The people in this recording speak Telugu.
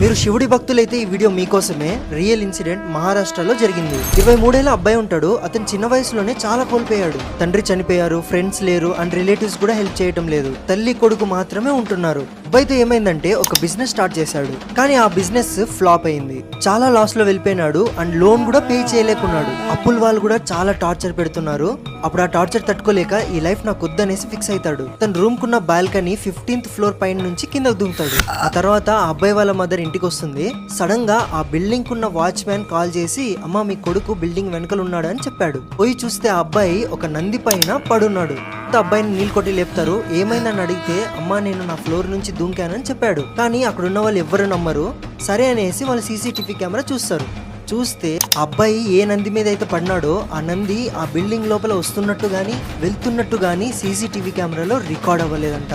మీరు శివుడి భక్తులైతే ఈ వీడియో మీకోసమే. రియల్ ఇన్సిడెంట్ మహారాష్ట్రలో జరిగింది. 23 ఏళ్ల అబ్బాయి ఉంటాడు. అతను చిన్న వయసులోనే చాలా కోల్పోయాడు. తండ్రి చనిపోయారు, ఫ్రెండ్స్ లేరు అండ్ రిలేటివ్స్ కూడా హెల్ప్ చేయడం లేదు. తల్లి కొడుకు మాత్రమే ఉంటున్నారు. అబ్బాయితో ఏమైందంటే ఒక బిజినెస్ స్టార్ట్ చేశాడు. కానీ ఆ బిజినెస్ ఫ్లాప్ అయింది. చాలా లాస్ లో వెళ్ళిపోయినాడు అండ్ లోన్ కూడా పే చేయలేకున్నాడు. అప్పుల వాళ్ళు కూడా చాలా టార్చర్ పెడుతున్నారు. అప్పుడు ఆ టార్చర్ తట్టుకోలేక ఈ లైఫ్ నాకు వద్దనేసి ఫిక్స్ అవుతాడు. తన రూమ్ కున్న బాల్కనీ 15th ఫ్లోర్ పైన నుంచి కిందకు దిగుతాడు. ఆ తర్వాత ఆ అబ్బాయి వాళ్ళ మదర్ ఇంటికి వస్తుంది. సడన్ గా ఆ బిల్డింగ్ కున్న వాచ్మ్యాన్ కాల్ చేసి, అమ్మ మీ కొడుకు బిల్డింగ్ వెనకలు ఉన్నాడు అని చెప్పాడు. పోయి చూస్తే ఆ అబ్బాయి ఒక నంది పైన పడున్నాడు. అబ్బాయిని నీళ్ళు కొట్టి లేపుతారు. ఏమైందని అడిగితే, అమ్మా నేను నా ఫ్లోర్ నుంచి దూకానని చెప్పాడు. కానీ అక్కడ ఉన్న వాళ్ళు ఎవ్వరు నమ్మరు. సరే అనేసి వాళ్ళు సీసీటీవీ కెమెరా చూస్తారు. చూస్తే అబ్బాయి ఏ నంది మీద అయితే పడినాడో ఆ నంది ఆ బిల్డింగ్ లోపల వస్తున్నట్టు గానీ వెళ్తున్నట్టు గానీ సీసీటీవీ కెమెరాలో రికార్డ్ అవ్వలేదంట.